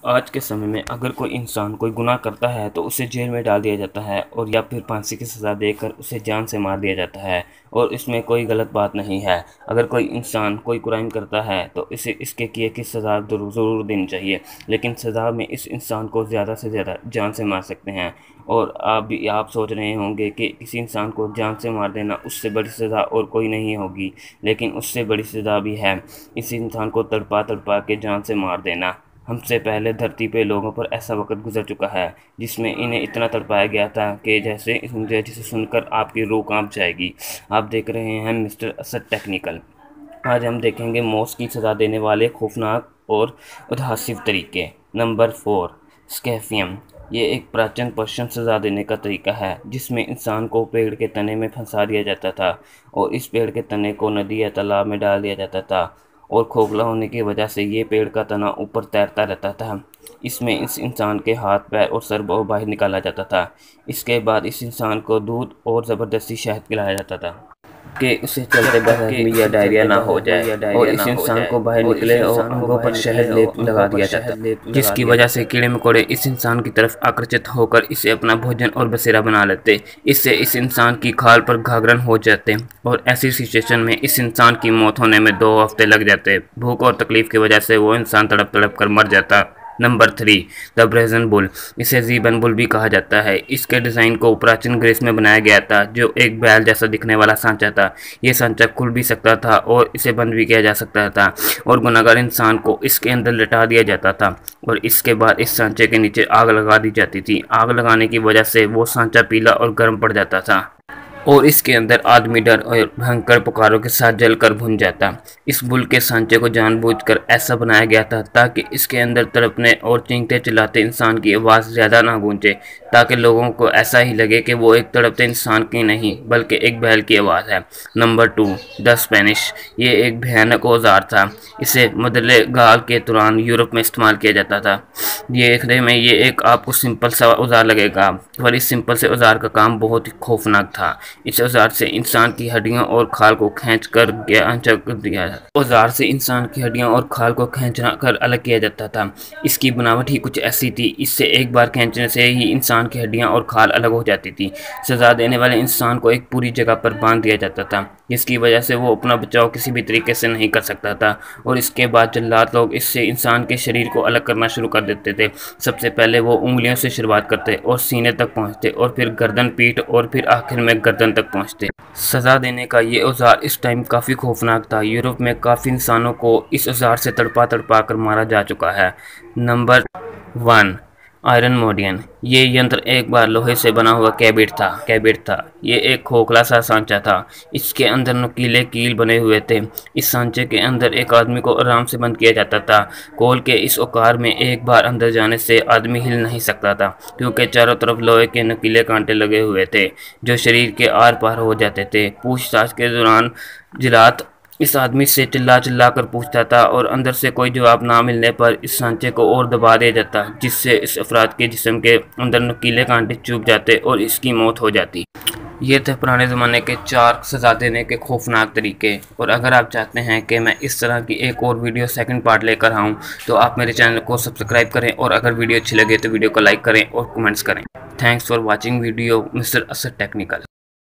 आज के समय में अगर कोई इंसान कोई गुनाह करता है तो उसे जेल में डाल दिया जाता है और या फिर फांसी की सज़ा देकर उसे जान से मार दिया जाता है और इसमें कोई गलत बात नहीं है। अगर कोई इंसान कोई क्राइम करता है तो इसे इसके किए की सज़ा ज़रूर देनी चाहिए, लेकिन सज़ा में इस इंसान को ज़्यादा से ज़्यादा जान से मार सकते हैं। और आप सोच रहे होंगे कि किसी इंसान को जान से मार देना उससे बड़ी सज़ा और कोई नहीं होगी, लेकिन उससे बड़ी सज़ा भी है इस इंसान को तड़पा तड़पा के जान से मार देना। हमसे पहले धरती पे लोगों पर ऐसा वक़्त गुज़र चुका है जिसमें इन्हें इतना तड़पाया गया था कि जिसे सुनकर आपकी रूह कांप जाएगी। आप देख रहे हैं मिस्टर असद टेक्निकल। आज हम देखेंगे मौत की सज़ा देने वाले खौफनाक और उद्हासिव तरीके। नंबर 4, स्कैफियम। ये एक प्राचीन पश्चिम सज़ा देने का तरीका है जिसमें इंसान को पेड़ के तने में फंसा दिया जाता था और इस पेड़ के तने को नदी या तालाब में डाल दिया जाता था और खोखला होने की वजह से ये पेड़ का तना ऊपर तैरता रहता था। इसमें इस इंसान के हाथ पैर और सर बाहर निकाला जाता था। इसके बाद इस इंसान को दूध और ज़बरदस्ती शहद पिलाया जाता था कि उसे चलते बदहज़मी या डायरिया ना हो जाए और इस इंसान को बाहर निकले और अंगों पर शहद लेप लगा दिया जाता, जिसकी वजह से कीड़े मकोड़े इस इंसान की तरफ आकर्षित होकर इसे अपना भोजन और बसेरा बना लेते। इससे इस इंसान की खाल पर घाघरन हो जाते और ऐसी सिचुएशन में इस इंसान की मौत होने में 2 हफ्ते लग जाते। भूख और तकलीफ की वजह से वो इंसान तड़प तड़प कर मर जाता। Number 3, the brazen bull. इसे ज़ीबन बुल भी कहा जाता है। इसके डिज़ाइन को प्राचीन ग्रीस में बनाया गया था, जो एक बैल जैसा दिखने वाला सांचा था। ये सांचा खुल भी सकता था और इसे बंद भी किया जा सकता था और गुनहगार इंसान को इसके अंदर लिटा दिया जाता था और इसके बाद इस सांचे के नीचे आग लगा दी जाती थी। आग लगाने की वजह से वो सांचा पीला और गर्म पड़ जाता था और इसके अंदर आदमी डर और भयंकर पुकारों के साथ जलकर भुन जाता। इस बुल के सांचे को जानबूझकर ऐसा बनाया गया था ताकि इसके अंदर तड़पने और चीखते चिल्लाते इंसान की आवाज़ ज़्यादा ना गूंजे, ताकि लोगों को ऐसा ही लगे कि वो एक तड़पते इंसान की नहीं बल्कि एक बैल की आवाज़ है। Number 2, the Spanish. ये एक भयानक औजार था। इसे मदले गाल के दौरान यूरोप में इस्तेमाल किया जाता था। ये देखने में ये एक आपको सिंपल सा औजार लगेगा, पर इस सिंपल से औजार का काम बहुत ही खौफनाक था। इस औजार से इंसान की हड्डियों और खाल को खींच कर दिया औजार से इंसान की हड्डियों और खाल को खींचना कर अलग किया जाता था। इसकी बनावट ही कुछ ऐसी थी, इससे एक बार खींचने से ही इंसान की हड्डियां और खाल अलग हो जाती थी। सजा देने वाले इंसान को एक पूरी जगह पर बांध दिया जाता था, जिसकी वजह से वो अपना बचाव किसी भी तरीके से नहीं कर सकता था और इसके बाद जल्लाद लोग इससे इंसान के शरीर को अलग करना शुरू कर देते थे। सबसे पहले वो उंगलियों से शुरुआत करते और सीने तक पहुंचते और फिर गर्दन, पीठ और फिर आखिर में गर्दन तक पहुंचते। सज़ा देने का ये औजार इस टाइम काफ़ी खौफनाक था। यूरोप में काफ़ी इंसानों को इस औजार से तड़पा तड़पा कर मारा जा चुका है। नंबर 1, आयरन मोडियन। ये यंत्र एक बार लोहे से बना हुआ कैबिट था। ये एक खोखला सा सांचा था। इसके अंदर नुकीले कील बने हुए थे। इस सांचे के अंदर एक आदमी को आराम से बंद किया जाता था। खोल के इस औकार में एक बार अंदर जाने से आदमी हिल नहीं सकता था, क्योंकि चारों तरफ लोहे के नुकीले कांटे लगे हुए थे जो शरीर के आर पार हो जाते थे। पूछताछ के दौरान जिलात इस आदमी से चिल्ला चिल्ला कर पूछता था और अंदर से कोई जवाब ना मिलने पर इस सांचे को और दबा दिया जाता, जिससे इस अफराद के जिस्म के अंदर नुकीले कांटे चुभ जाते और इसकी मौत हो जाती। ये थे पुराने ज़माने के 4 सज़ा देने के खौफनाक तरीके। और अगर आप चाहते हैं कि मैं इस तरह की एक और वीडियो सेकंड पार्ट लेकर आऊँ तो आप मेरे चैनल को सब्सक्राइब करें और अगर वीडियो अच्छी लगे तो वीडियो को लाइक करें और कमेंट्स करें। Thanks for watching video mister Asad technical.